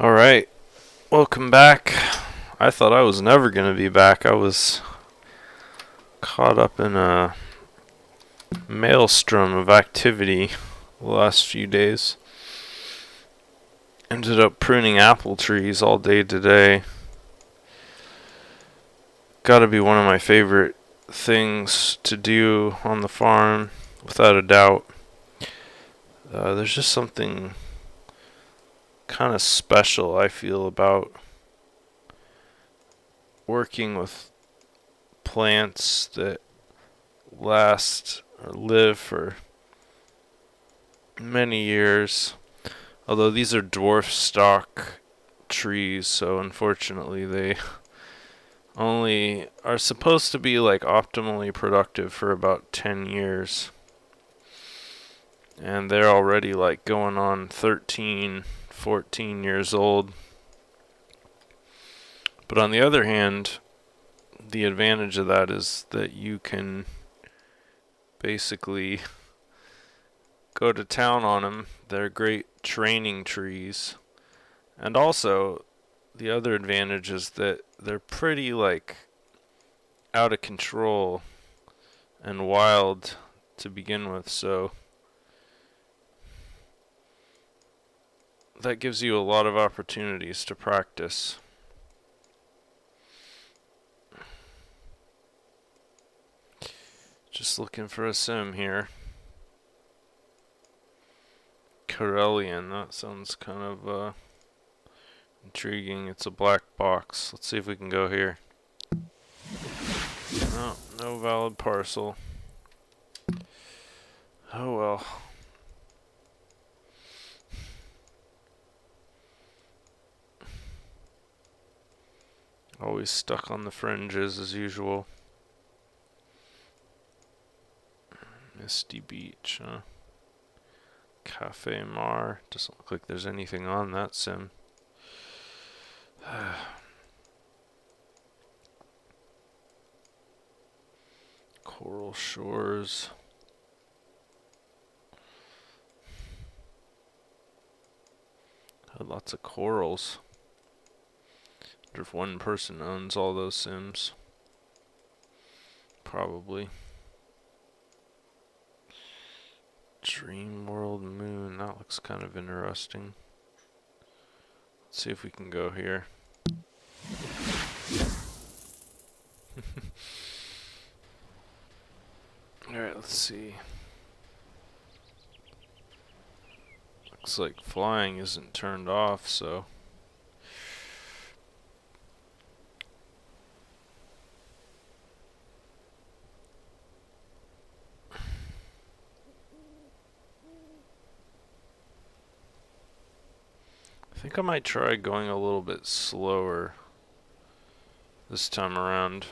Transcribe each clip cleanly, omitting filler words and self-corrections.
Alright, welcome back. I thought I was never going to be back. I was caught up in a maelstrom of activity the last few days. Ended up pruning apple trees all day today. Gotta be one of my favorite things to do on the farm, without a doubt. There's just something kind of special I feel about working with plants that last or live for many years. Although these are dwarf stock trees, so unfortunately they only are supposed to be like optimally productive for about 10 years. And they're already like going on 13, 14 years old. But on the other hand, the advantage of that is that you can basically go to town on them. They're great training trees. And also, the other advantage is that they're pretty like out of control and wild to begin with, so that gives you a lot of opportunities to practice. Just looking for a sim here. Corellian, that sounds kind of intriguing. It's a black box. Let's see if we can go here. No, no valid parcel. Oh well. Always stuck on the fringes as usual. Misty Beach, huh? Cafe Mar. Doesn't look like there's anything on that sim. Coral Shores. Had lots of corals. Wonder if one person owns all those sims. Probably. Dream World Moon. That looks kind of interesting. Let's see if we can go here. Alright, let's see. Looks like flying isn't turned off, so I think I might try going a little bit slower this time around.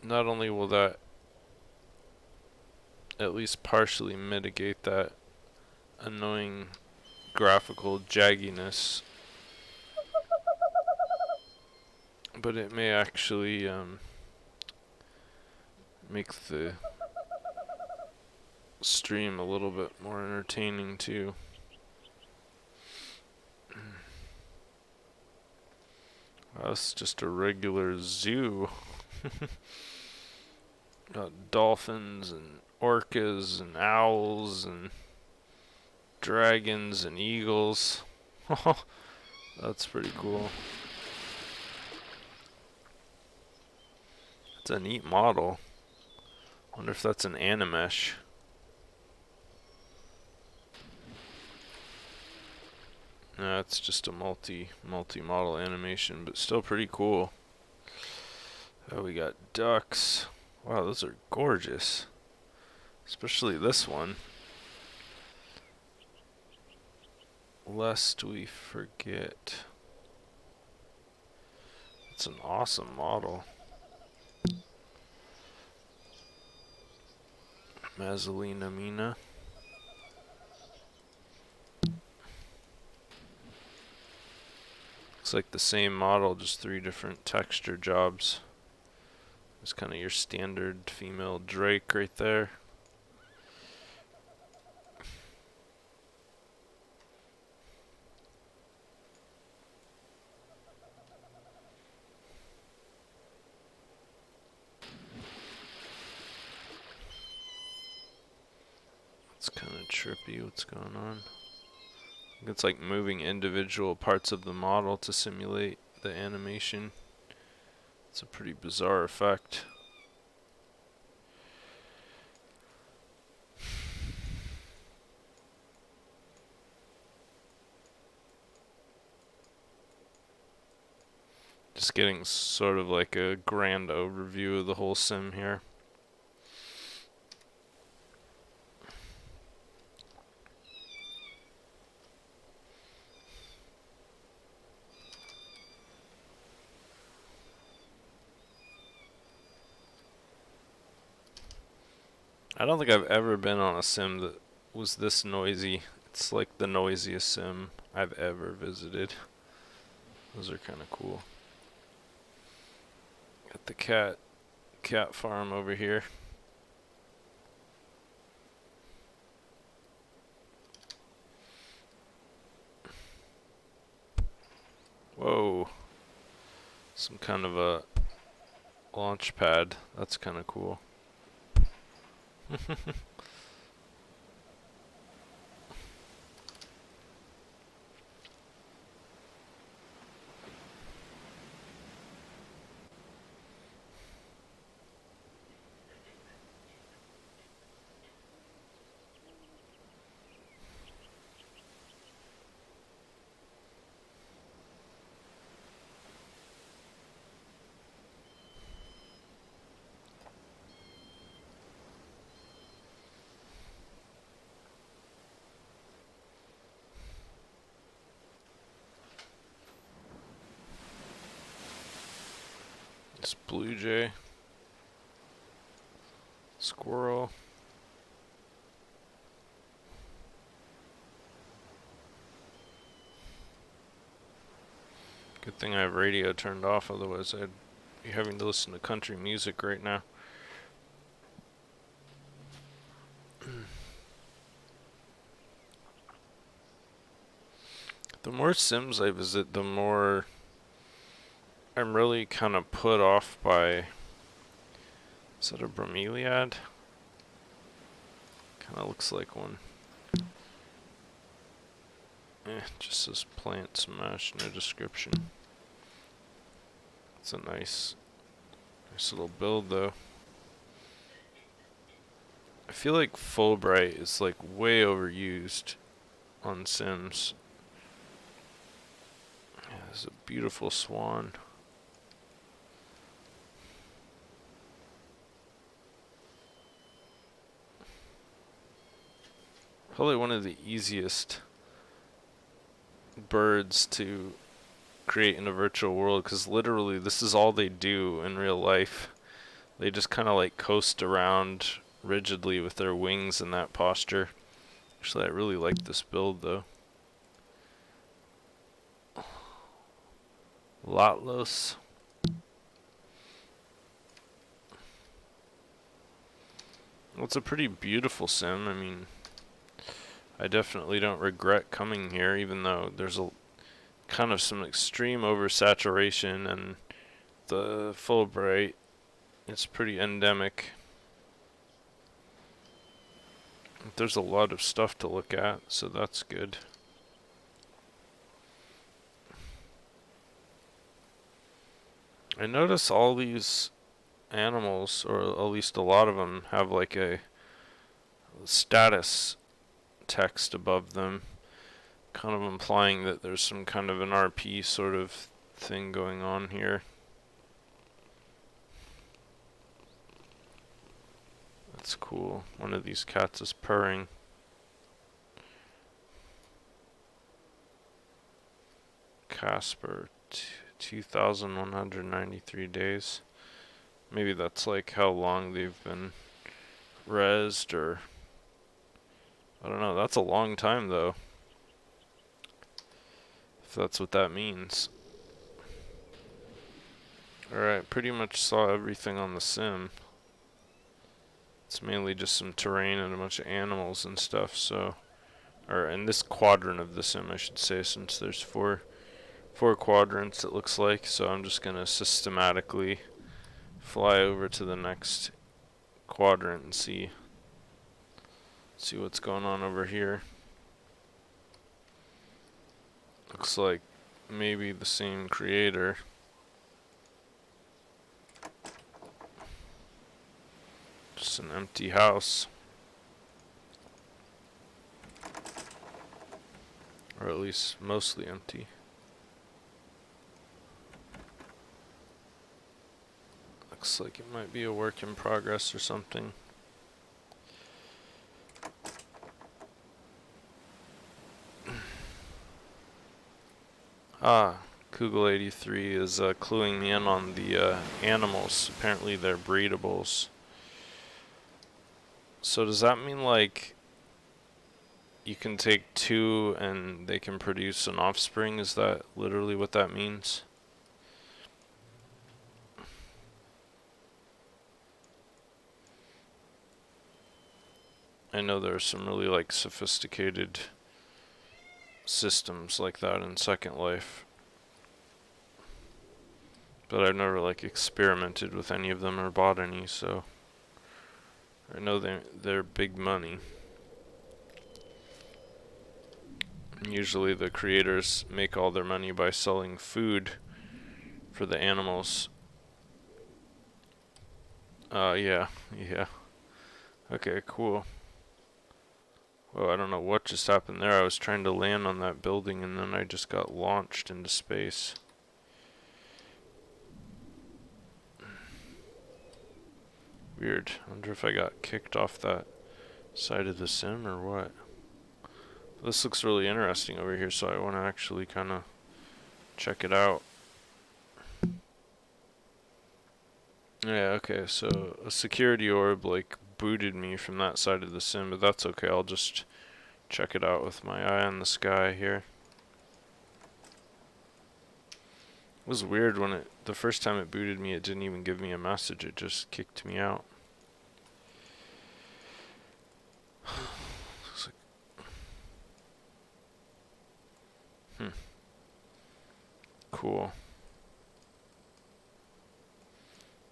Not only will that at least partially mitigate that annoying graphical jagginess, but it may actually make the stream a little bit more entertaining too. That's just a regular zoo. Got dolphins and orcas and owls and dragons and eagles. That's pretty cool. It's a neat model. Wonder if that's an animesh. No, it's just a multi-model animation, but still pretty cool. Oh, we got ducks. Wow, those are gorgeous. Especially this one. Lest we forget. It's an awesome model. Mazzolina Mina. Looks like the same model, just 3 different texture jobs. It's kind of your standard female drake right there. kind of trippy. What's going on? It's like moving individual parts of the model to simulate the animation. It's a pretty bizarre effect. Just getting sort of like a grand overview of the whole sim here. I don't think I've ever been on a sim that was this noisy. It's like the noisiest sim I've ever visited. Those are kind of cool. Got the cat farm over here. Whoa. Some kind of a launch pad. That's kind of cool. This blue jay. Squirrel. Good thing I have radio turned off, otherwise I'd be having to listen to country music right now. The more Sims I visit, the more I'm really kind of put off by... Is that a bromeliad? Kind of looks like one. Just says plant smash, no description. It's a nice little build though. I feel like Fulbright is like way overused on Sims. Yeah, there's a beautiful swan. Probably one of the easiest birds to create in a virtual world, because literally this is all they do in real life. They just kind of like coast around rigidly with their wings in that posture. Actually, I really like this build though. Lotlos. Well, it's a pretty beautiful sim. I mean, I definitely don't regret coming here, even though there's a kind of some extreme oversaturation, and the Fulbright, it's pretty endemic. There's a lot of stuff to look at, so that's good. I notice all these animals, or at least a lot of them, have like a status text above them, kind of implying that there's some kind of an RP sort of thing going on here. That's cool. One of these cats is purring. Casper, 2,193 days. Maybe that's like how long they've been rezzed, or I don't know. That's a long time though, if that's what that means. Alright, pretty much saw everything on the sim. It's mainly just some terrain and a bunch of animals and stuff, so... Or in this quadrant of the sim, I should say, since there's four quadrants it looks like, so I'm just gonna systematically fly over to the next quadrant and see See what's going on over here. Looks like maybe the same creator. Just an empty house. Or at least mostly empty. Looks like it might be a work in progress or something. Kugel83 is cluing me in on the animals. Apparently they're breedables. So does that mean like you can take two and they can produce an offspring? Is that literally what that means? I know there are some really like sophisticated systems like that in Second Life, but I've never like experimented with any of them or bought any, so I know they're big money. Usually the creators make all their money by selling food for the animals. Yeah. Okay, cool. Well, I don't know what just happened there. I was trying to land on that building and then I just got launched into space. Weird. I wonder if I got kicked off that side of the sim or what. This looks really interesting over here, so I want to actually kind of check it out. Yeah, okay, so a security orb like booted me from that side of the sim, but that's okay. I'll just check it out with my eye on the sky here. It was weird when the first time it booted me, it didn't even give me a message. It just kicked me out. Looks like, cool.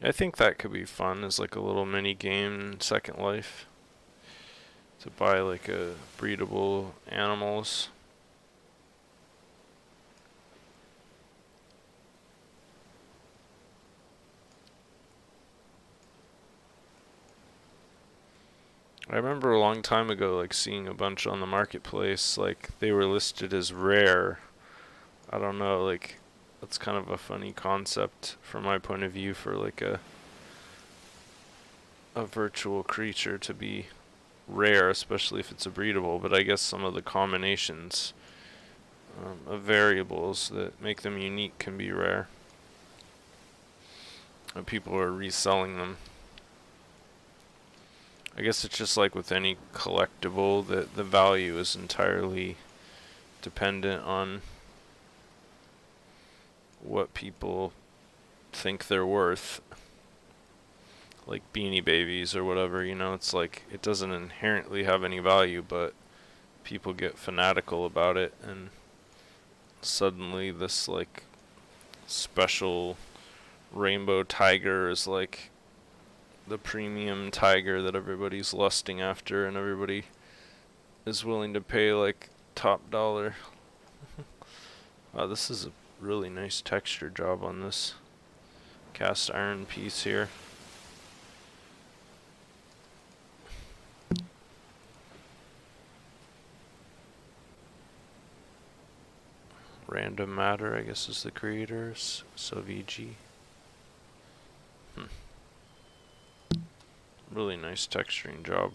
I think that could be fun as like a little mini game in Second Life. To buy like a breedable animals. I remember a long time ago like seeing a bunch on the marketplace, like they were listed as rare. I don't know, like that's kind of a funny concept from my point of view for like a virtual creature to be rare, especially if it's a breedable, but I guess some of the combinations of variables that make them unique can be rare. And people are reselling them. I guess it's just like with any collectible that the value is entirely dependent on what people think they're worth. Like Beanie Babies or whatever, you know, it's like it doesn't inherently have any value, but people get fanatical about it and suddenly this like special rainbow tiger is like the premium tiger that everybody's lusting after and everybody is willing to pay like top dollar. Wow, this is a really nice texture job on this cast iron piece here. Random Matter, I guess, is the creators. SoVG. Really nice texturing job.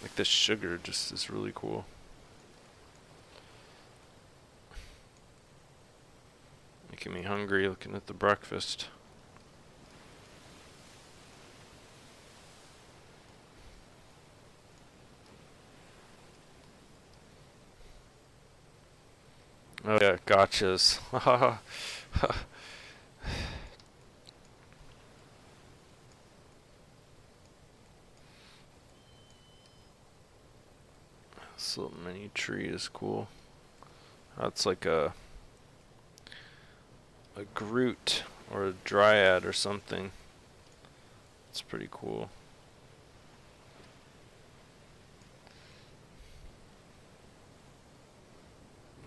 Like this sugar just is really cool. Making me hungry looking at the breakfast. Oh yeah, gotchas. This little mini tree is cool. That's like a Groot or a Dryad or something. It's pretty cool.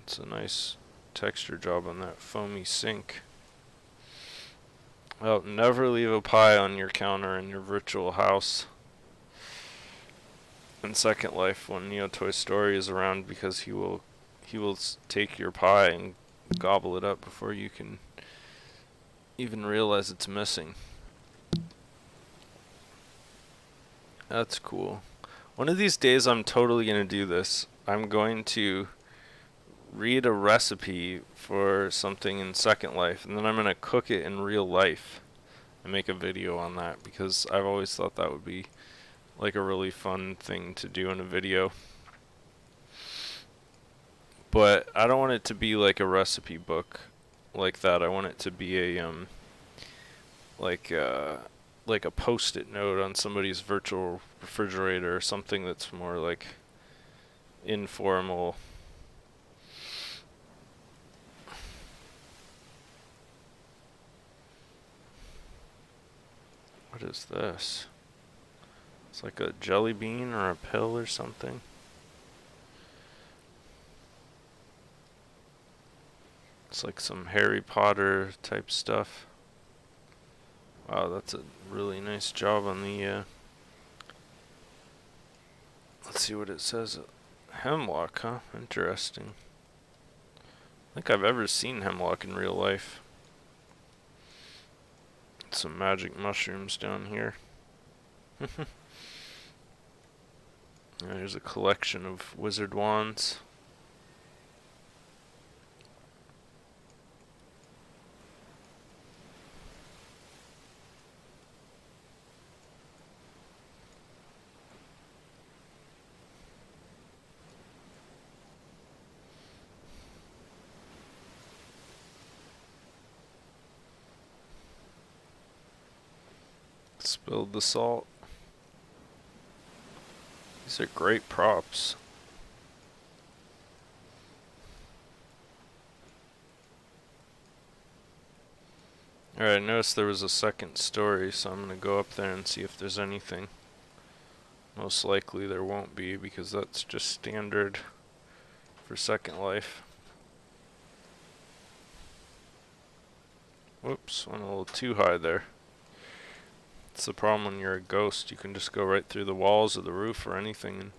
It's a nice texture job on that foamy sink. Well, never leave a pie on your counter in your virtual house. In Second Life, when Neotoy Story is around, because he will take your pie and gobble it up before you can even realize it's missing. That's cool. One of these days I'm totally going to do this. I'm going to read a recipe for something in Second Life, and then I'm going to cook it in real life and make a video on that, because I've always thought that would be like a really fun thing to do in a video. But I don't want it to be like a recipe book like that. I want it to be a like uh like a post-it note on somebody's virtual refrigerator, or something that's more like informal. What is this? It's like a jelly bean or a pill or something. It's like some Harry Potter type stuff. Wow, that's a really nice job on the let's see what it says. Hemlock, huh? Interesting. I think I've ever seen hemlock in real life. Some magic mushrooms down here. There's a collection of wizard wands. Spilled the salt. These are great props. Alright, I noticed there was a second story, so I'm gonna go up there and see if there's anything. Most likely there won't be, because that's just standard for Second Life. Whoops, went a little too high there. It's the problem when you're a ghost. You can just go right through the walls of the roof or anything, and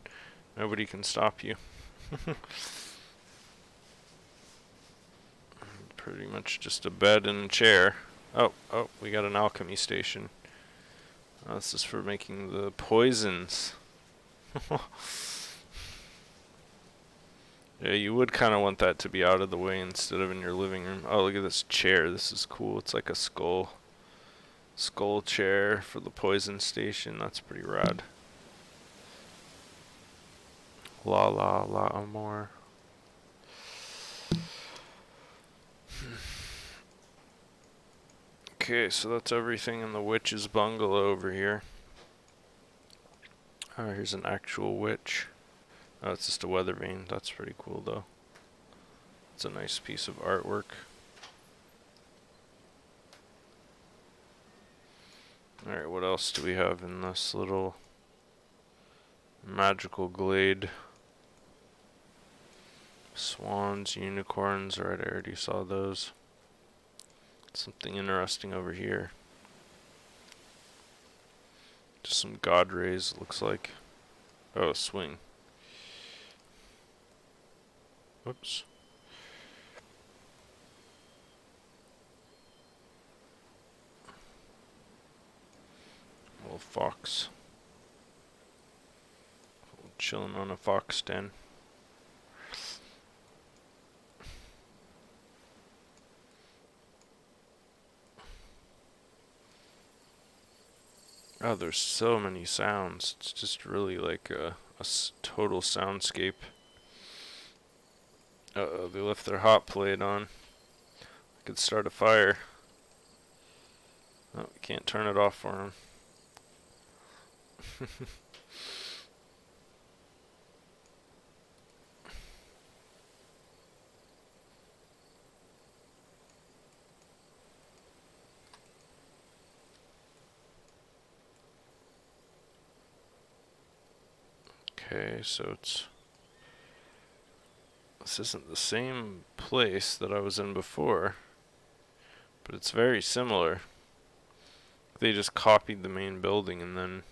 nobody can stop you. Pretty much just a bed and a chair. Oh, we got an alchemy station. This is for making the poisons. Yeah, you would kind of want that to be out of the way instead of in your living room. Oh, look at this chair. This is cool. It's like a skull chair for the poison station. That's pretty rad. La la la amor. Okay, so that's everything in the witch's bungalow over here. Oh, here's an actual witch. Oh, it's just a weather vane. That's pretty cool, though. It's a nice piece of artwork. Alright, what else do we have in this little magical glade? Swans, unicorns. Alright, I already saw those. Something interesting over here. Just some god rays, it looks like. Oh, swing. Whoops. Little fox. Chilling on a fox den. Oh, there's so many sounds. It's just really like a total soundscape. Uh-oh, they left their hot plate on. I could start a fire. Oh, we can't turn it off for them. Okay, so it's This isn't the same place that I was in before, but it's very similar. They just copied the main building and then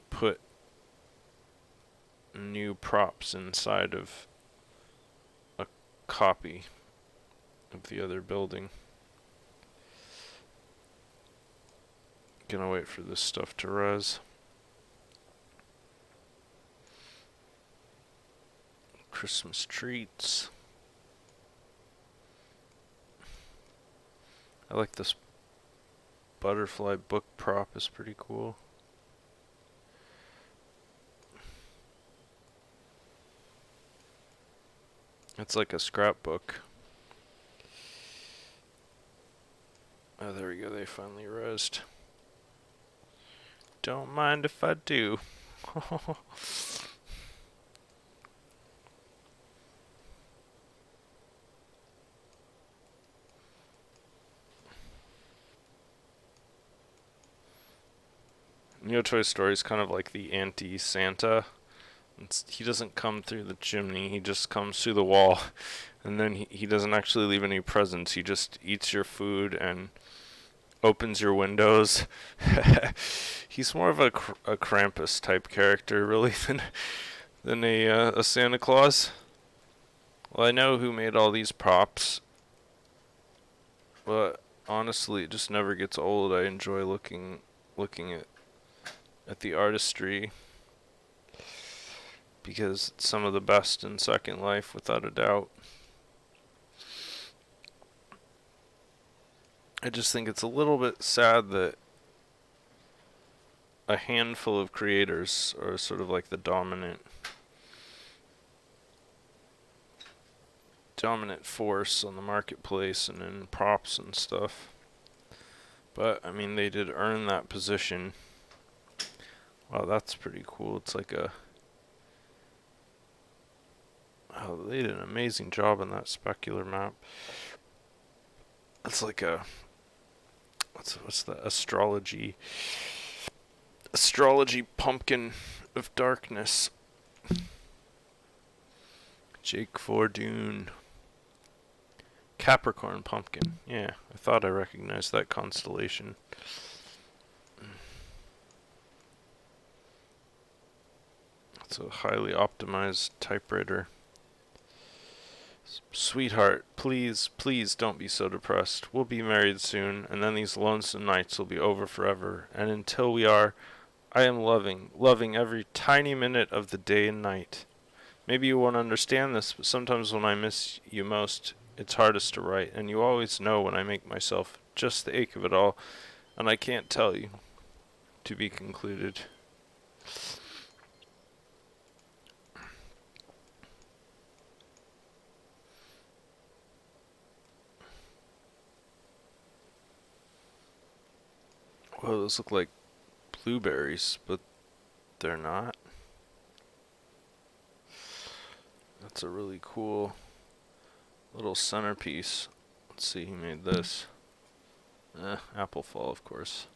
put new props inside of a copy of the other building. Gonna wait for this stuff to res. Christmas treats. I like this butterfly book prop, is pretty cool. It's like a scrapbook. Oh, there we go, they finally resed. Don't mind if I do. Neotoy story is kind of like the anti-Santa. He doesn't come through the chimney, he just comes through the wall. And then he doesn't actually leave any presents, he just eats your food and opens your windows. He's more of a Krampus type character, really, than a Santa Claus. Well, I know who made all these props, but honestly, it just never gets old. I enjoy looking at the artistry, because it's some of the best in Second Life, without a doubt. I just think it's a little bit sad that a handful of creators are sort of like the dominant force on the marketplace and in props and stuff. But I mean, they did earn that position. Wow, that's pretty cool. It's like a... Oh, they did an amazing job on that specular map. It's like a... What's the astrology pumpkin of darkness. Jake Fordoon. Capricorn pumpkin. Yeah, I thought I recognized that constellation. It's a highly optimized typewriter. Sweetheart, please, please don't be so depressed. We'll be married soon, and then these lonesome nights will be over forever. And until we are, I am loving every tiny minute of the day and night. Maybe you won't understand this, but sometimes when I miss you most, it's hardest to write, and you always know when I make myself just the ache of it all, and I can't tell you. To be concluded. Well, those look like blueberries, but they're not. That's a really cool little centerpiece. Let's see who made this. Apple Fall, of course.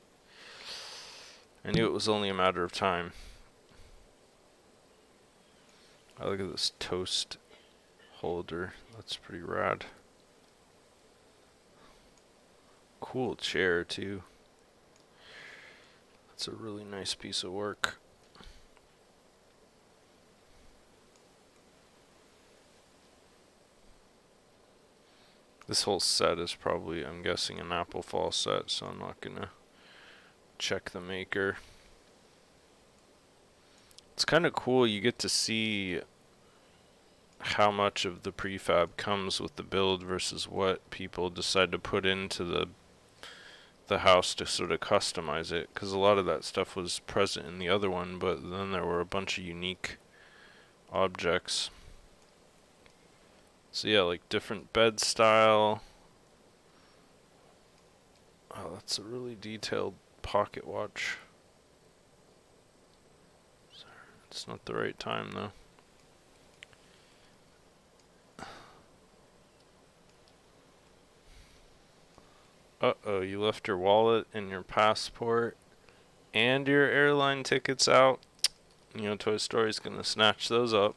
I knew it was only a matter of time. I look at this toast holder. That's pretty rad. Cool chair, too. That's a really nice piece of work. This whole set is probably, I'm guessing, an Apple Fall set, so I'm not gonna check the maker. It's kind of cool, you get to see how much of the prefab comes with the build versus what people decide to put into the house to sort of customize it, because a lot of that stuff was present in the other one, but then there were a bunch of unique objects. So yeah, like different bed style. Oh, that's a really detailed pocket watch. Sorry, it's not the right time though. Uh-oh, you left your wallet and your passport and your airline tickets out. You know, Toy Story's gonna snatch those up.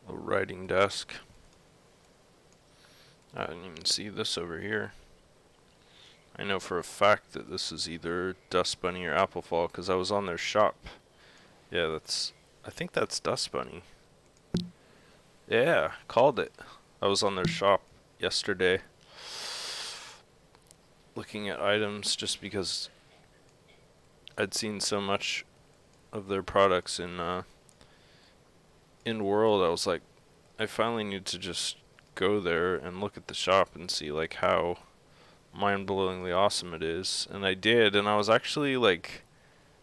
A writing desk. I didn't even see this over here. I know for a fact that this is either Dust Bunny or Applefall because I was on their shop. Yeah, I think that's Dust Bunny. Yeah, called it. I was on their shop yesterday looking at items just because I'd seen so much of their products in World. I was like, I finally need to just go there and look at the shop and see like how mind-blowingly awesome it is. And I did, and I was actually like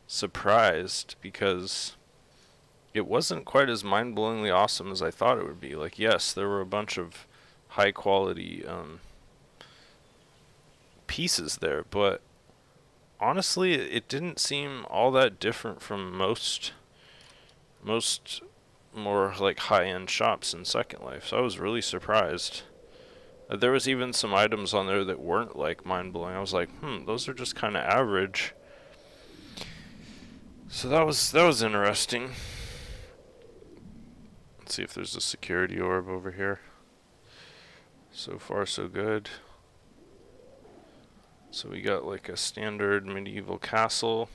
surprised because it wasn't quite as mind-blowingly awesome as I thought it would be. Like, yes, there were a bunch of high quality pieces there, but honestly, it didn't seem all that different from most more like high-end shops in Second Life. So I was really surprised. There was even some items on there that weren't like mind-blowing. I was like, those are just kind of average. So that was interesting. Let's see if there's a security orb over here. So far, so good. So we got like a standard medieval castle.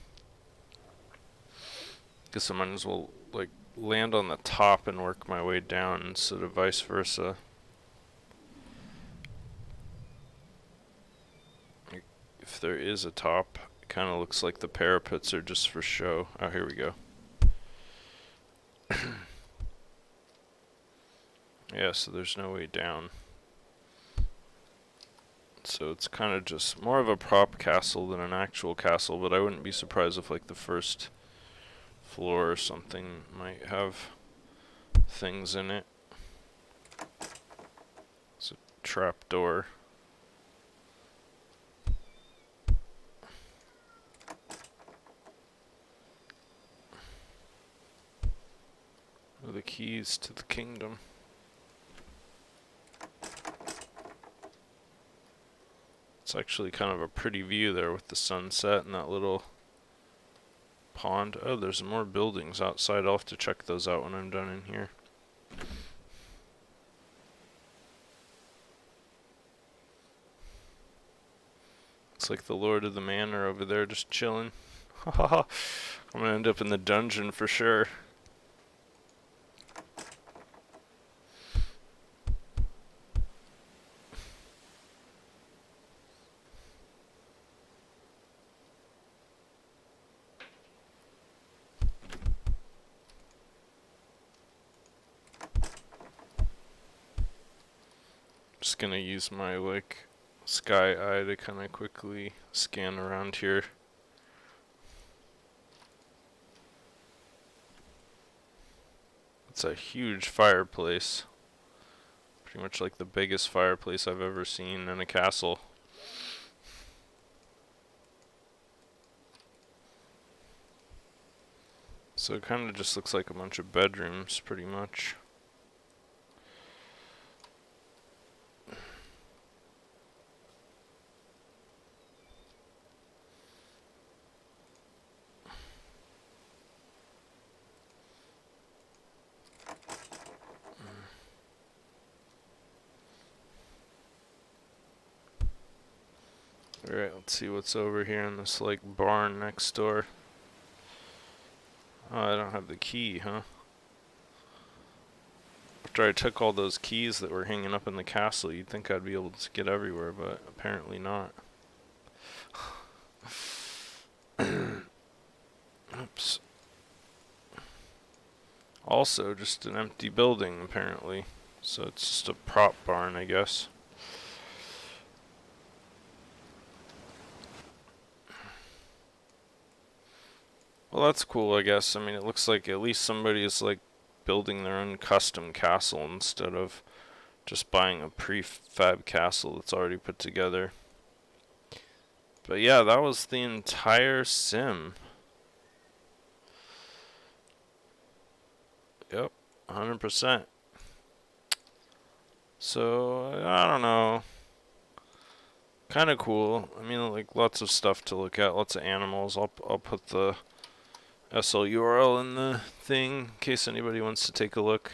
Guess I might as well like land on the top and work my way down instead of vice versa. If there is a top, it kind of looks like the parapets are just for show. Oh, here we go. Yeah, so there's no way down. So it's kind of just more of a prop castle than an actual castle, but I wouldn't be surprised if like the first floor or something might have things in it. It's a trap door. The keys to the kingdom. It's actually kind of a pretty view there with the sunset and that little pond. Oh, there's more buildings outside. I'll have to check those out when I'm done in here. It's like the Lord of the Manor over there just chilling. I'm gonna end up in the dungeon for sure. Just gonna use my like sky eye to kind of quickly scan around here. It's a huge fireplace. Pretty much like the biggest fireplace I've ever seen in a castle. So it kind of just looks like a bunch of bedrooms, pretty much. Alright, let's see what's over here in this like barn next door. Oh, I don't have the key, huh? After I took all those keys that were hanging up in the castle, you'd think I'd be able to get everywhere, but apparently not. Oops. Also, just an empty building, apparently. So it's just a prop barn, I guess. Well, that's cool, I guess. I mean, it looks like at least somebody is like building their own custom castle instead of just buying a prefab castle that's already put together. But yeah, that was the entire sim. Yep, 100%. So, I don't know. kind of cool. I mean, like lots of stuff to look at, lots of animals. I'll put the SLURL in the thing in case anybody wants to take a look.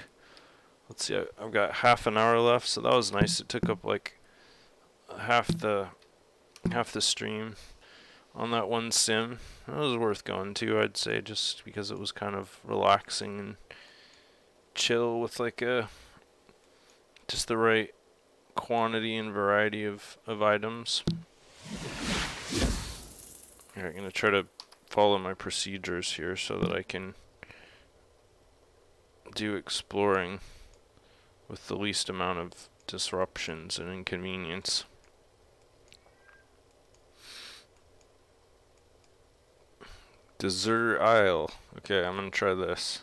Let's see, I've got half an hour left, so that was nice. It took up like half the stream on that one sim. That was worth going to, I'd say, just because it was kind of relaxing and chill with like just the right quantity and variety of items. Alright, I'm gonna try to follow my procedures here so that I can do exploring with the least amount of disruptions and inconvenience. Desert Isle. Okay, I'm gonna try this.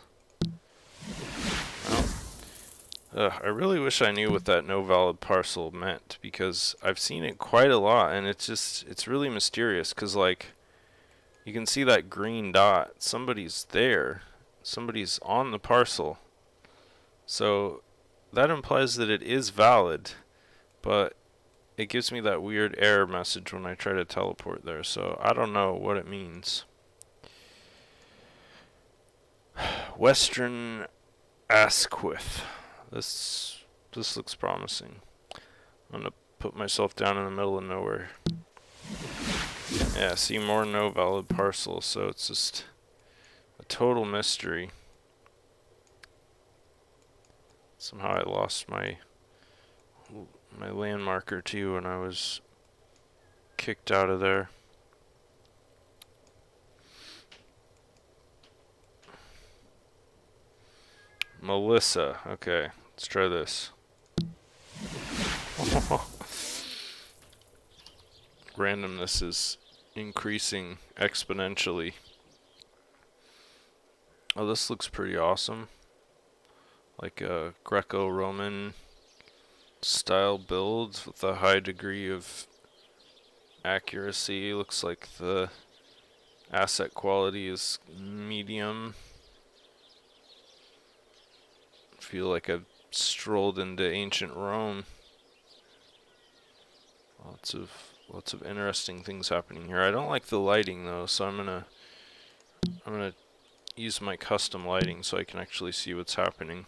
I really wish I knew what that no valid parcel meant, because I've seen it quite a lot and it's really mysterious, because like you can see that green dot, somebody's there, somebody's on the parcel, so that implies that it is valid, but it gives me that weird error message when I try to teleport there, so I don't know what it means. Western Asquith. This looks promising. I'm gonna put myself down in the middle of nowhere. Yeah, see, more no valid parcels, so it's just a total mystery. Somehow I lost my landmarker too when I was kicked out of there. Melissa. Okay, let's try this. Randomness is increasing exponentially. Oh, this looks pretty awesome. Like a Greco-Roman style build with a high degree of accuracy. Looks like the asset quality is medium. Feel like I've strolled into ancient Rome. Lots of interesting things happening here. I don't like the lighting though, so I'm gonna use my custom lighting so I can actually see what's happening.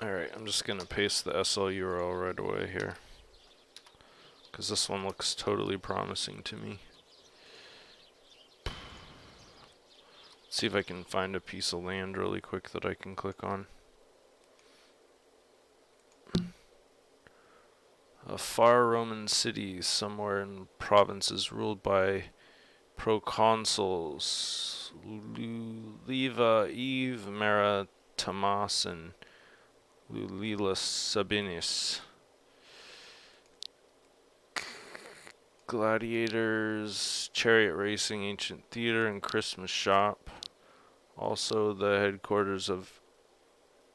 Alright, I'm just gonna paste the SL URL right away here, because this one looks totally promising to me. Let's see if I can find a piece of land really quick that I can click on. A far Roman city somewhere in provinces ruled by proconsuls Luliva Eve Mera Tomas and Lulila Sabinis. Gladiators, chariot racing, ancient theater, and Christmas shop. Also the headquarters of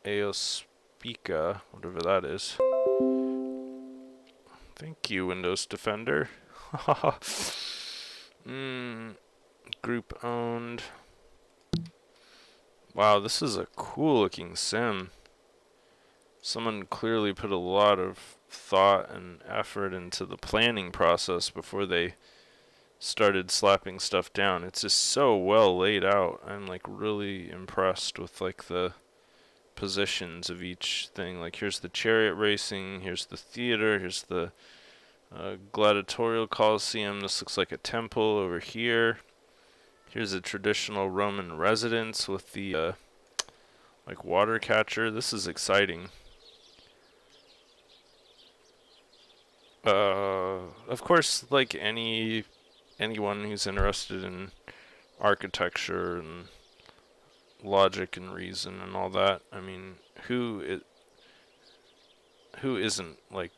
Eospica, whatever that is. Thank you, Windows Defender. Group owned. Wow, this is a cool looking sim. Someone clearly put a lot of thought and effort into the planning process before they started slapping stuff down. It's just so well laid out. I'm like really impressed with like the positions of each thing. Like here's the chariot racing, here's the theater, here's the gladiatorial coliseum. This looks like a temple over here. Here's a traditional Roman residence with the like water catcher. This is exciting. Of course, like anyone who's interested in architecture and logic and reason and all that, I mean, who isn't like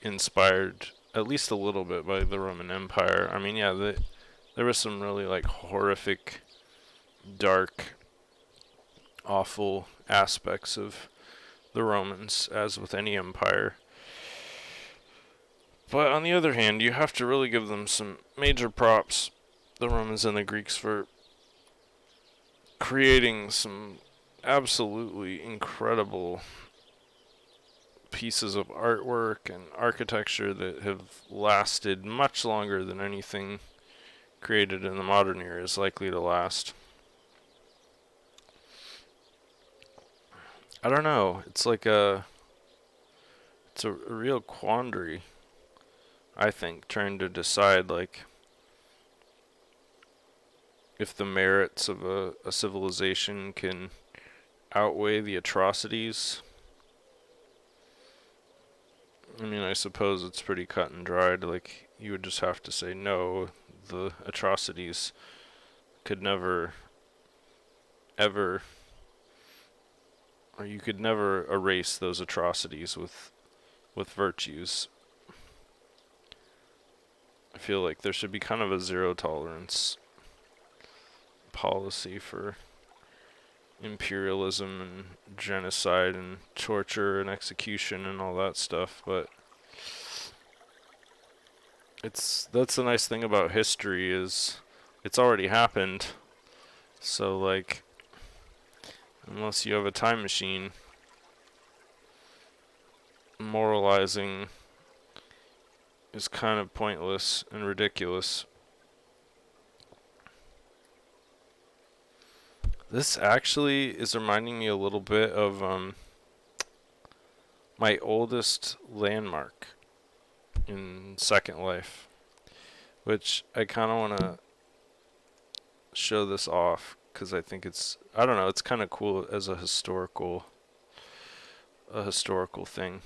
inspired at least a little bit by the Roman Empire? I mean, yeah, there was some really like horrific, dark, awful aspects of the Romans, as with any empire. But on the other hand, you have to really give them some major props, the Romans and the Greeks, for creating some absolutely incredible pieces of artwork and architecture that have lasted much longer than anything created in the modern era is likely to last. I don't know. It's a real quandary, I think, trying to decide like if the merits of a civilization can outweigh the atrocities. I mean, I suppose it's pretty cut and dried. Like, you would just have to say no, the atrocities could never, ever, or you could never erase those atrocities with virtues. I feel like there should be kind of a zero tolerance policy for imperialism and genocide and torture and execution and all that stuff, but that's the nice thing about history is it's already happened. So like unless you have a time machine, moralizing is kind of pointless and ridiculous. This actually is reminding me a little bit of my oldest landmark in Second Life, which I kind of want to show this off because I think I don't know, it's kind of cool as a historical thing.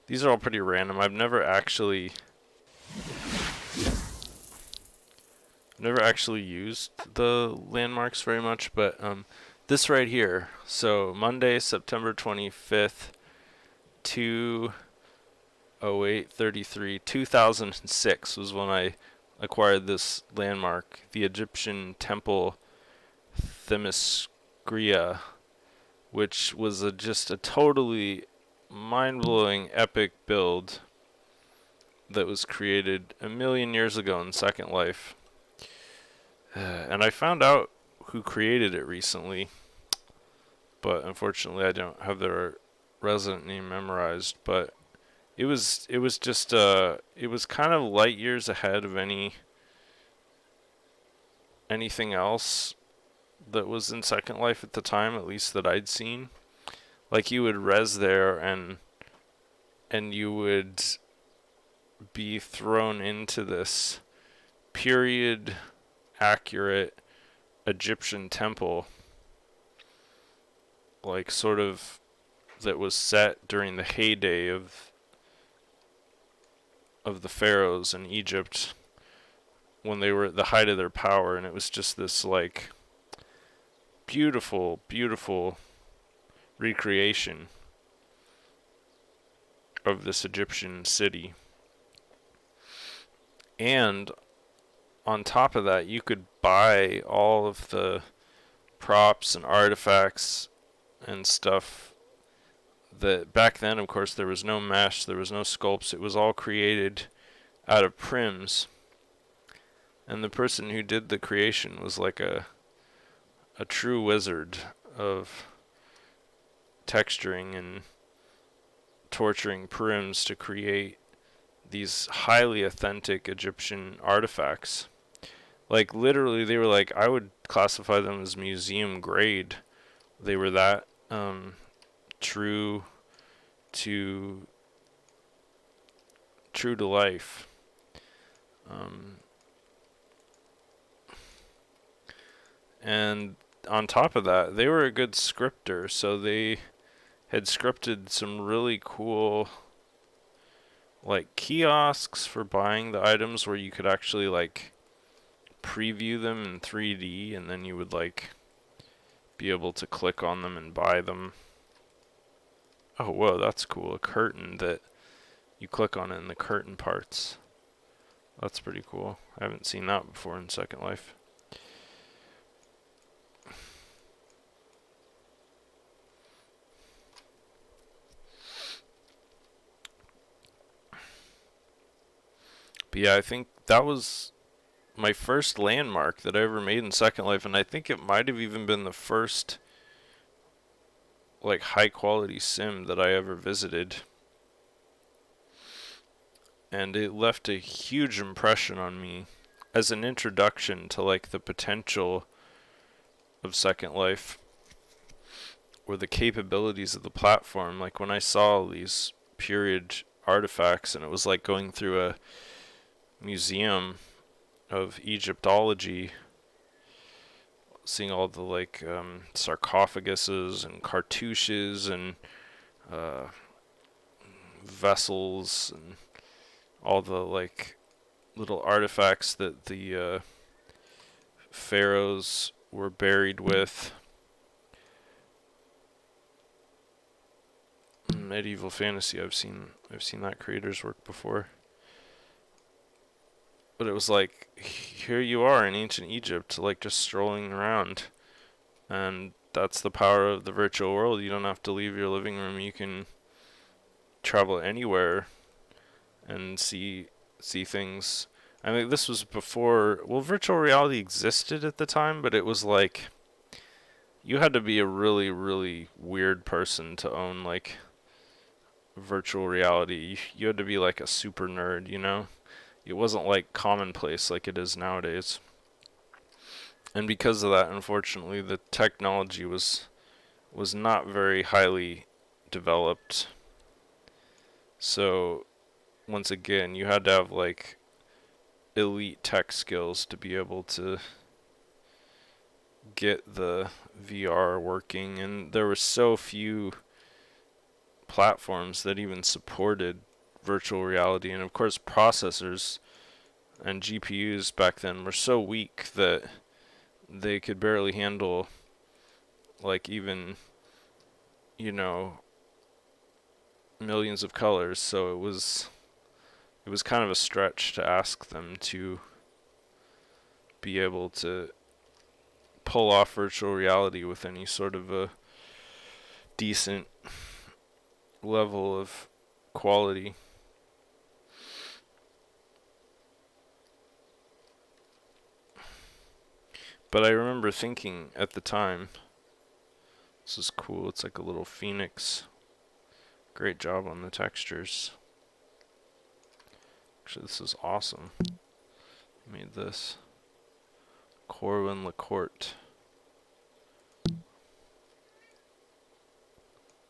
These are all pretty random. I've never actually used the landmarks very much, but this right here. So Monday, September 25th, 20833, 2006 was when I acquired this landmark, the Egyptian temple Themyscira, which was just a totally mind-blowing epic build that was created a million years ago in Second Life. And I found out who created it recently, but unfortunately I don't have their resident name memorized, but it was just it was kind of light years ahead of anything else that was in Second Life at the time, at least that I'd seen. Like, you would res there and you would be thrown into this period accurate Egyptian temple, like sort of that was set during the heyday of the pharaohs in Egypt when they were at the height of their power, and it was just this like beautiful recreation of this Egyptian city. And on top of that, you could buy all of the props and artifacts and stuff that back then, of course, there was no mesh, there was no sculpts, it was all created out of prims. And the person who did the creation was like a true wizard of texturing and torturing prims to create these highly authentic Egyptian artifacts. Like, literally, they were like, I would classify them as museum grade. They were that true to life. And on top of that, they were a good scripter, so they had scripted some really cool like kiosks for buying the items where you could actually like preview them in 3D, and then you would like be able to click on them and buy them. Oh, whoa, that's cool. A curtain that you click on it and the curtain parts. That's pretty cool. I haven't seen that before in Second Life. But yeah, I think that was my first landmark that I ever made in Second Life, and I think it might have even been the first like high quality sim that I ever visited, and it left a huge impression on me as an introduction to like the potential of Second Life or the capabilities of the platform. Like when I saw these period artifacts, and it was like going through a museum of Egyptology, seeing all the like sarcophaguses and cartouches and uh, vessels and all the like little artifacts that the pharaohs were buried with. Medieval fantasy, I've seen that creator's work before. But it was like, here you are in ancient Egypt, like just strolling around. And that's the power of the virtual world. You don't have to leave your living room. You can travel anywhere and see things. I mean, this was before, well, virtual reality existed at the time, but it was like you had to be a really, really weird person to own like virtual reality. You had to be like a super nerd, you know? It wasn't like commonplace like it is nowadays. And because of that, unfortunately, the technology was not very highly developed. So once again, you had to have like elite tech skills to be able to get the VR working, and there were so few platforms that even supported virtual reality, and of course processors and GPUs back then were so weak that they could barely handle like even, you know, millions of colors. So it was kind of a stretch to ask them to be able to pull off virtual reality with any sort of a decent level of quality. But I remember thinking at the time, this is cool. It's like a little phoenix. Great job on the textures. Actually, this is awesome. I made this. Corwin LaCourte.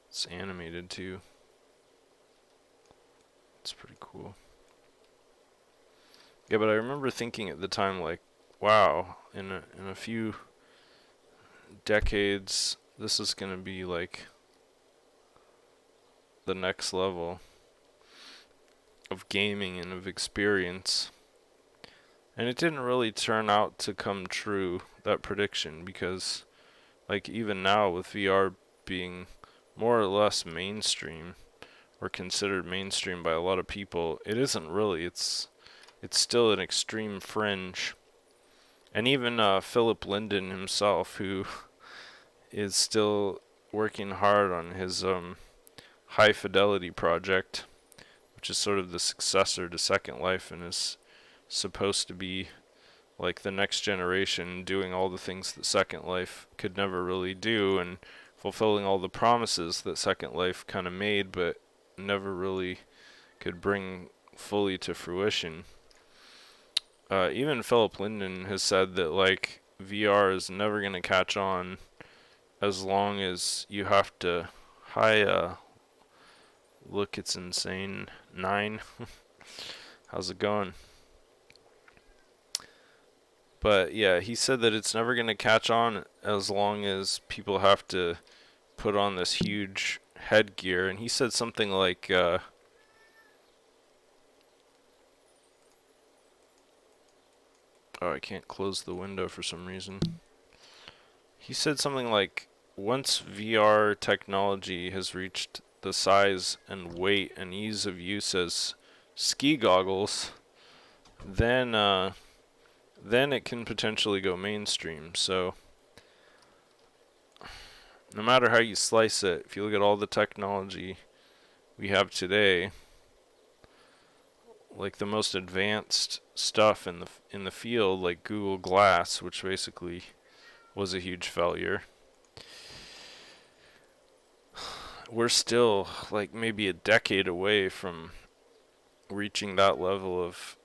It's animated too. It's pretty cool. Yeah, but I remember thinking at the time, like, wow, in a few decades, this is gonna be like the next level of gaming and of experience. And it didn't really turn out to come true, that prediction, because like even now with VR being more or less mainstream or considered mainstream by a lot of people, it isn't really. It's still an extreme fringe. And even Philip Linden himself, who is still working hard on his high fidelity project, which is sort of the successor to Second Life and is supposed to be like the next generation, doing all the things that Second Life could never really do and fulfilling all the promises that Second Life kind of made but never really could bring fully to fruition. Even Philip Linden has said that like VR is never going to catch on as long as you have to. Hi, look, it's insane. 9. How's it going? But yeah, he said that it's never going to catch on as long as people have to put on this huge headgear. And he said something like, oh, I can't close the window for some reason. He said something like, once VR technology has reached the size and weight and ease of use as ski goggles, then it can potentially go mainstream. So no matter how you slice it, if you look at all the technology we have today, like the most advanced stuff in the field, like Google Glass, which basically was a huge failure. we're still like maybe a decade away from reaching that level of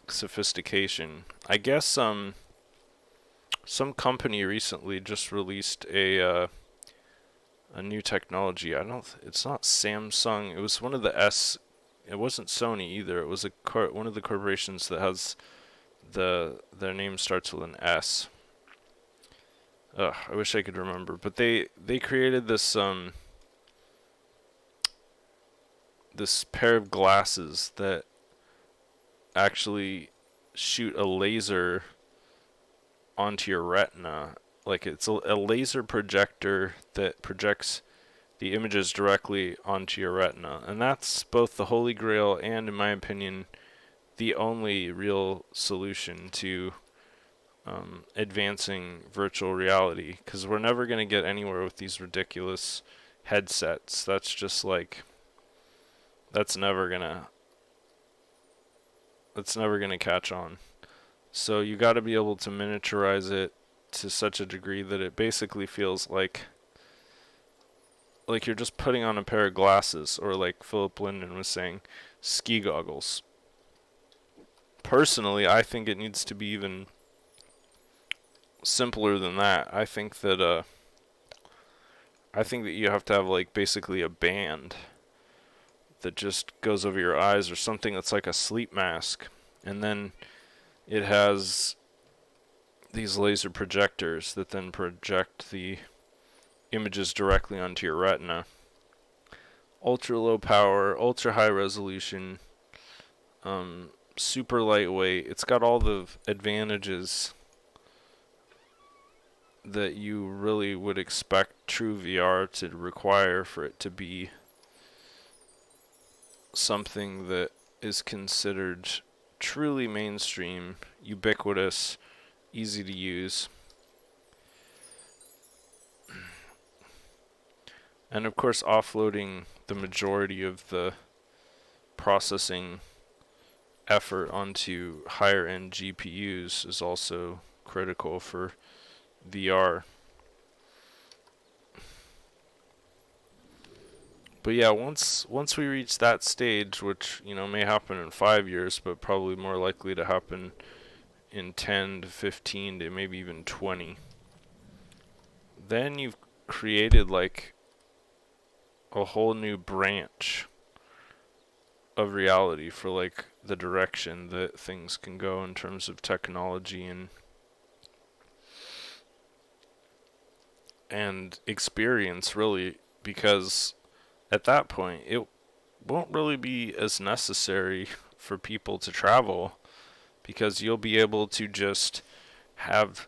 sophistication. I guess some company recently just released a new technology. I don't. It's not Samsung. It was one of the S. It wasn't Sony either. It was one of the corporations that has their name starts with an S. Ugh, I wish I could remember. But they created this pair of glasses that actually shoot a laser onto your retina. Like it's a laser projector that projects the images directly onto your retina. And that's both the holy grail and, in my opinion, the only real solution to advancing virtual reality. Because we're never going to get anywhere with these ridiculous headsets. That's never gonna that's never gonna catch on. So you got to be able to miniaturize it to such a degree that it basically feels like you're just putting on a pair of glasses, or like Philip Linden was saying, ski goggles. Personally, I think it needs to be even simpler than that. I think that you have to have like basically a band that just goes over your eyes, or something that's like a sleep mask, and then it has these laser projectors that then project the images directly onto your retina. Ultra low power, ultra high resolution, super lightweight. It's got all the advantages that you really would expect true VR to require for it to be something that is considered truly mainstream, ubiquitous, easy to use. And of course, offloading the majority of the processing effort onto higher end GPUs is also critical for VR. But yeah, once we reach that stage, which may happen in 5 years, but probably more likely to happen in 10 to 15 to maybe even 20, then you've created like a whole new branch of reality for like the direction that things can go in terms of technology and experience, really, because at that point it won't really be as necessary for people to travel, because you'll be able to just have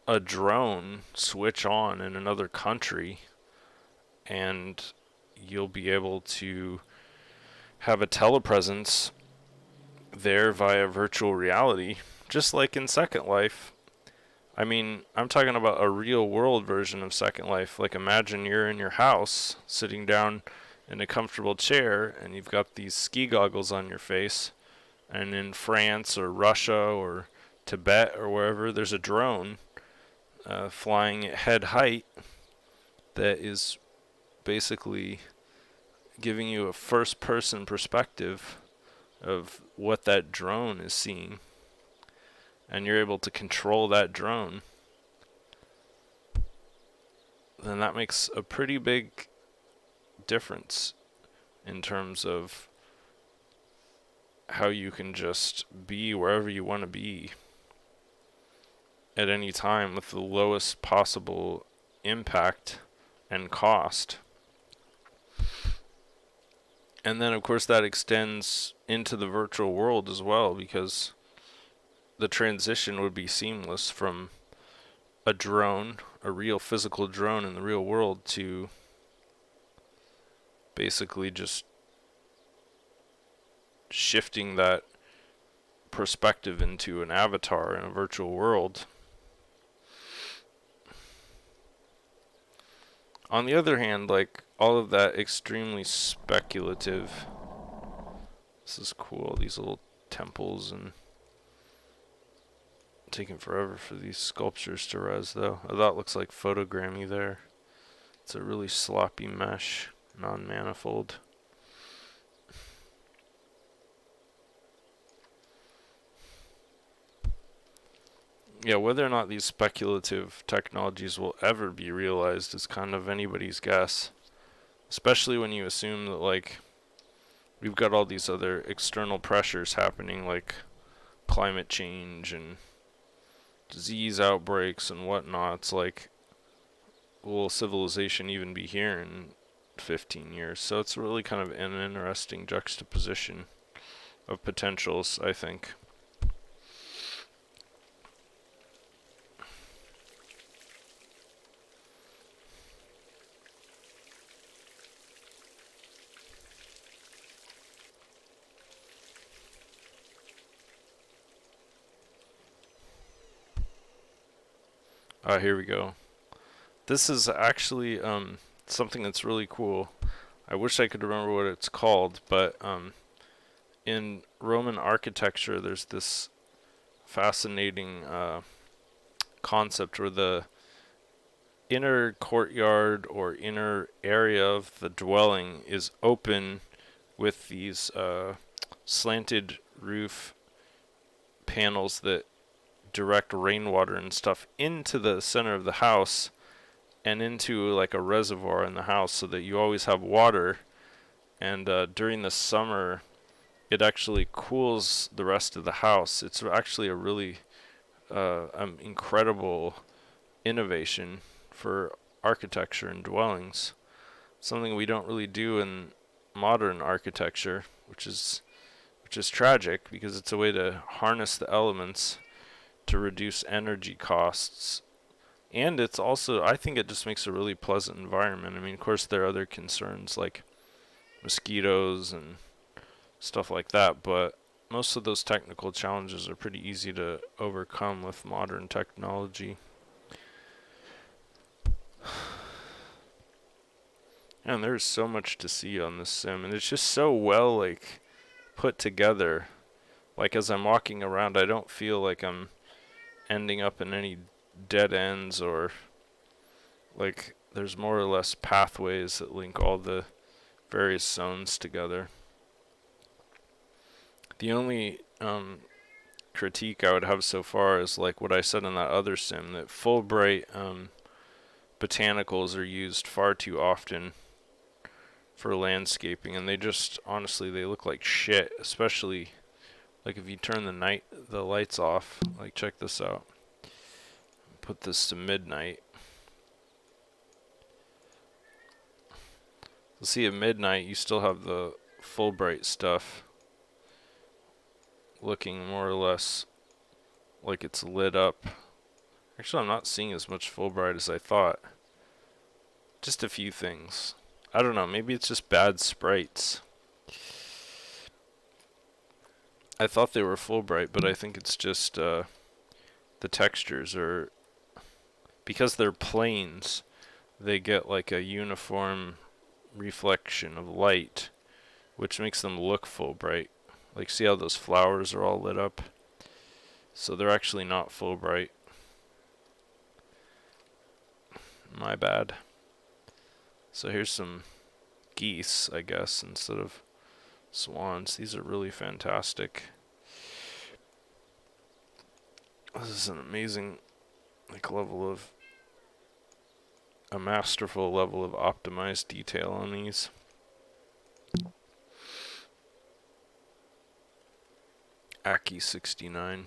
a drone switch on in another country, and you'll be able to have a telepresence there via virtual reality, just like in Second Life. I mean, I'm talking about a real world version of Second Life. Like, imagine you're in your house, sitting down in a comfortable chair, and you've got these ski goggles on your face, and in France or Russia or Tibet or wherever, there's a drone flying at head height that is basically giving you a first person perspective of what that drone is seeing, and you're able to control that drone. Then that makes a pretty big difference in terms of how you can just be wherever you want to be at any time with the lowest possible impact and cost. And then, of course, that extends into the virtual world as well, because the transition would be seamless from a drone, a real physical drone in the real world, to basically just shifting that perspective into an avatar in a virtual world. On the other hand, like, all of that extremely speculative. This is cool, these little temples, and taking forever for these sculptures to res, though. Oh, that looks like photogrammy there. It's a really sloppy mesh, non-manifold. Yeah, whether or not these speculative technologies will ever be realized is kind of anybody's guess. Especially when you assume that, like, we've got all these other external pressures happening, like climate change and disease outbreaks and whatnot. It's like, will civilization even be here in 15 years? So it's really kind of an interesting juxtaposition of potentials, I think. Here we go. This is actually something that's really cool. I wish I could remember what it's called, but in Roman architecture, there's this fascinating concept where the inner courtyard or inner area of the dwelling is open with these slanted roof panels that direct rainwater and stuff into the center of the house and into like a reservoir in the house so that you always have water. And during the summer, it actually cools the rest of the house. It's actually a really incredible innovation for architecture and dwellings. Something we don't really do in modern architecture, which is tragic because it's a way to harness the elements to reduce energy costs. And it's also, I think it just makes a really pleasant environment. I mean, of course, there are other concerns like mosquitoes and stuff like that, but most of those technical challenges are pretty easy to overcome with modern technology. And there's so much to see on this sim, and it's just so well like put together. Like as I'm walking around, I don't feel like I'm ending up in any dead ends, or like there's more or less pathways that link all the various zones together. The only critique I would have so far is like what I said in that other sim, that Fulbright botanicals are used far too often for landscaping, and they just honestly they look like shit, especially like if you turn the lights off. Like check this out. Put this to midnight. You'll see at midnight you still have the Fulbright stuff looking more or less like it's lit up. Actually, I'm not seeing as much Fulbright as I thought. Just a few things. I don't know, maybe it's just bad sprites. I thought they were Fulbright, but I think it's just the textures are, because they're planes, they get like a uniform reflection of light, which makes them look Fulbright. Like see how those flowers are all lit up? So they're actually not Fulbright. My bad. So here's some geese, I guess, instead of swans. These are really fantastic. This is an amazing a masterful level of optimized detail on these. Aki 69.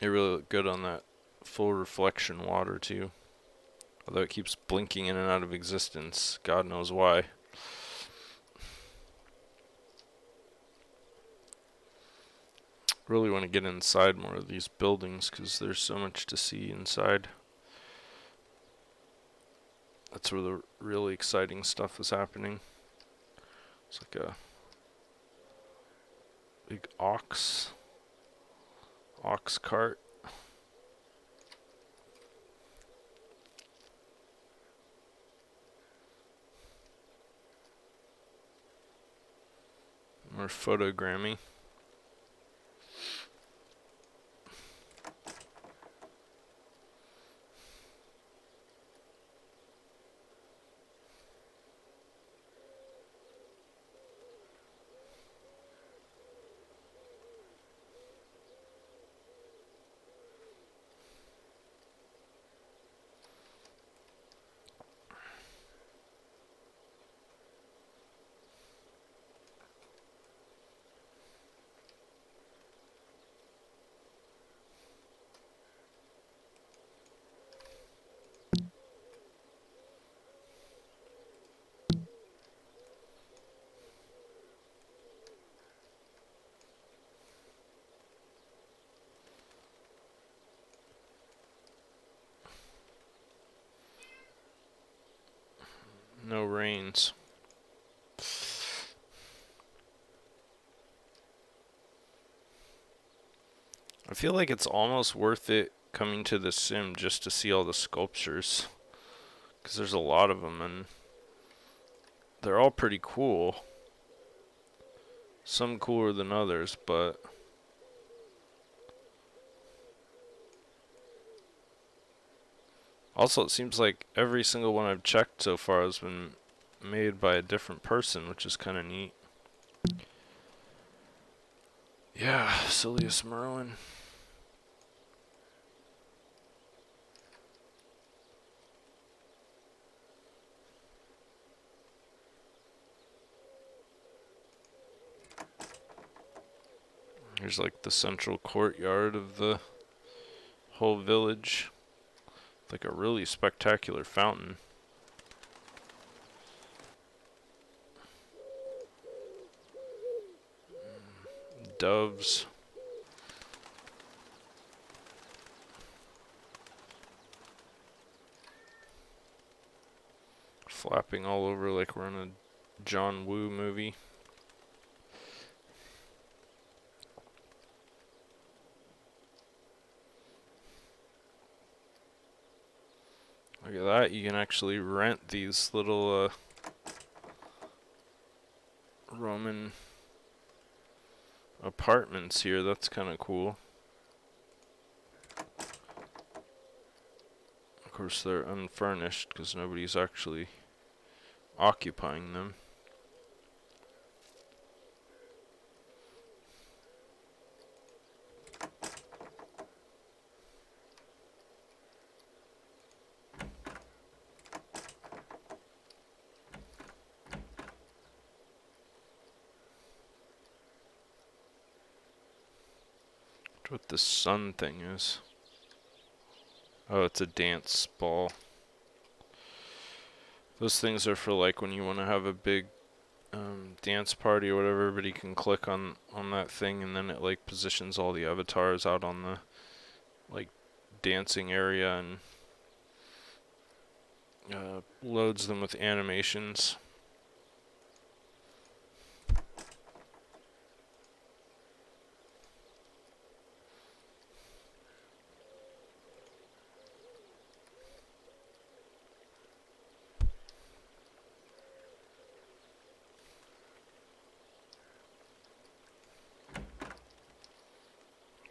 They really look good on that full reflection water too. Although it keeps blinking in and out of existence. God knows why. Really want to get inside more of these buildings because there's so much to see inside. That's where the really exciting stuff is happening. It's like a big ox cart. More photogrammy. No rains. I feel like it's almost worth it coming to the sim just to see all the sculptures, because there's a lot of them and they're all pretty cool. Some cooler than others, but also it seems like every single one I've checked so far has been made by a different person, which is kind of neat. Yeah, Silius Merlin. Here's like the central courtyard of the whole village. Like a really spectacular fountain. Doves. Flapping all over like we're in a John Woo movie. Look at that, you can actually rent these little Roman apartments here. That's kind of cool. Of course, they're unfurnished because nobody's actually occupying them. What this sun thing is. Oh, it's a dance ball. Those things are for like when you want to have a big dance party or whatever. Everybody can click on that thing, and then it like positions all the avatars out on the like dancing area and loads them with animations.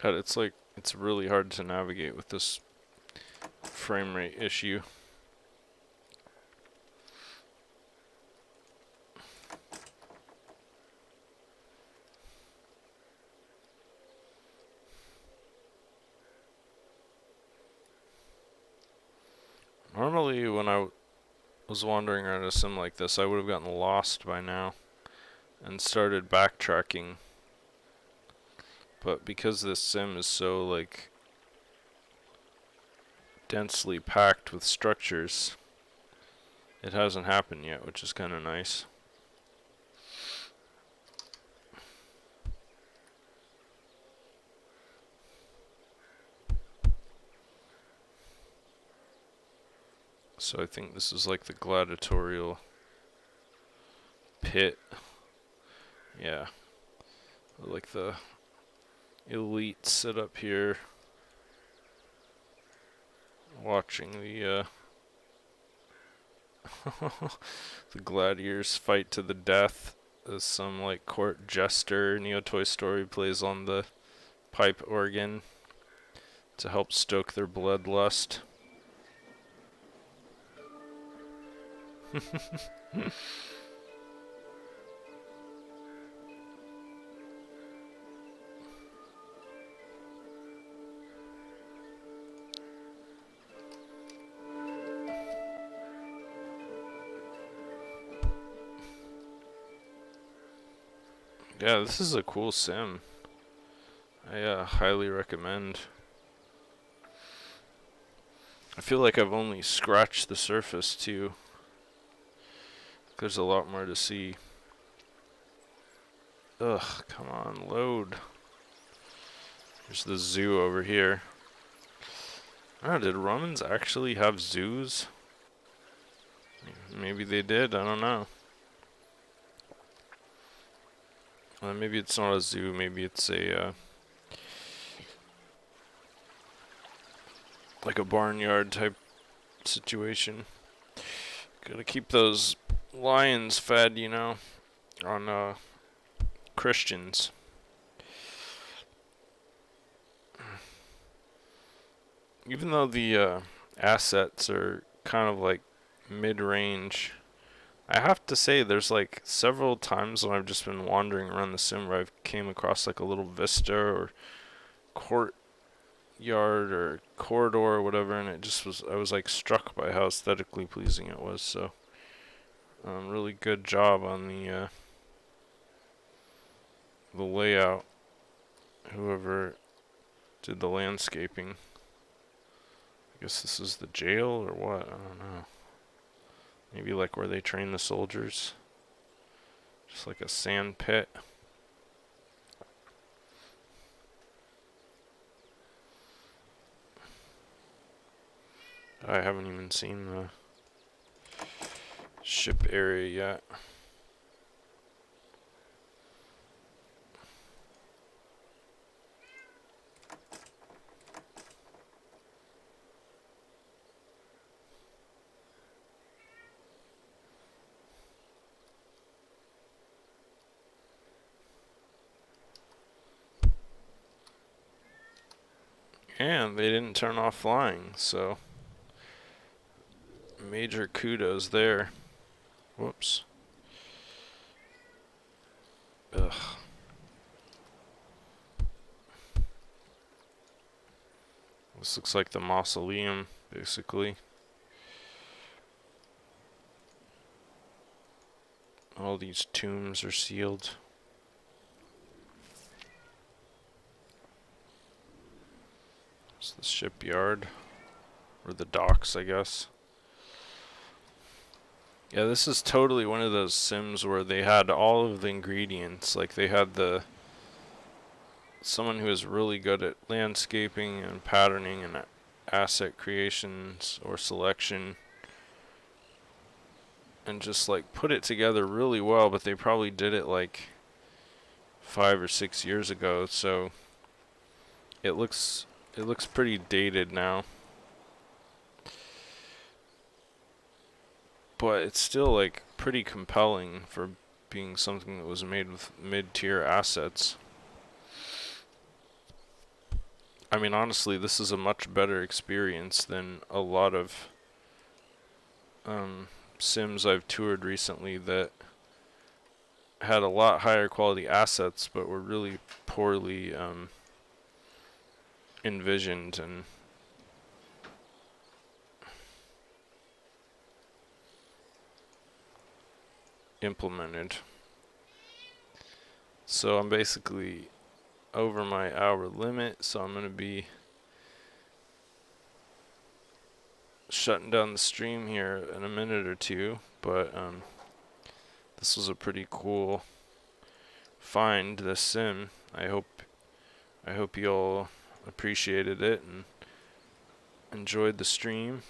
God, it's really hard to navigate with this frame rate issue. Normally, when I was wandering around a sim like this, I would have gotten lost by now and started backtracking. But because this sim is so like densely packed with structures, it hasn't happened yet, which is kind of nice. So I think this is like the gladiatorial pit. Yeah. Like the elite sit up here watching the the gladiators fight to the death as some like court jester Neotoy story plays on the pipe organ to help stoke their bloodlust. Yeah, this is a cool sim. I highly recommend. I feel like I've only scratched the surface too. There's a lot more to see. Ugh, come on, load. There's the zoo over here. Oh, did Romans actually have zoos? Maybe they did. I don't know. Maybe it's not a zoo. Maybe it's a like a barnyard type situation. Gotta keep those lions fed, you know, on Christians. Even though the assets are kind of like mid-range, I have to say there's like several times when I've just been wandering around the sim where I've came across like a little vista or courtyard or corridor or whatever, and it just was, I was like struck by how aesthetically pleasing it was. So really good job on the layout, whoever did the landscaping. I guess this is the jail or what? I don't know. Maybe like where they train the soldiers. Just like a sand pit. I haven't even seen the ship area yet. And they didn't turn off flying, so major kudos there. Whoops. Ugh. This looks like the mausoleum, basically. All these tombs are sealed. It's the shipyard. Or the docks, I guess. Yeah, this is totally one of those sims where they had all of the ingredients. Like they had someone who is really good at landscaping and patterning and asset creations or selection, and just like put it together really well, but they probably did it like 5 or 6 years ago, so it looks pretty dated now. But it's still like pretty compelling for being something that was made with mid-tier assets. I mean, honestly, this is a much better experience than a lot of sims I've toured recently that had a lot higher quality assets but were really poorly envisioned and implemented. So I'm basically over my hour limit, so I'm going to be shutting down the stream here in a minute or two, but this was a pretty cool find, this sim. I hope you all appreciated it and enjoyed the stream.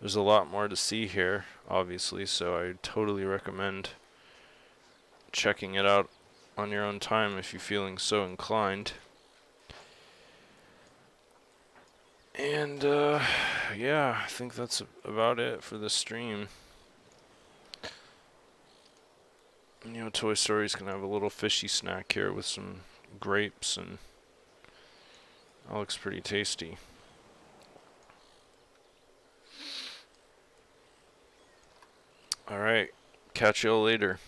There's a lot more to see here, obviously, so I totally recommend checking it out on your own time if you're feeling so inclined. And yeah, I think that's about it for this stream. Neotoy Story's gonna have a little fishy snack here with some grapes, and that looks pretty tasty. Alright, catch y'all later.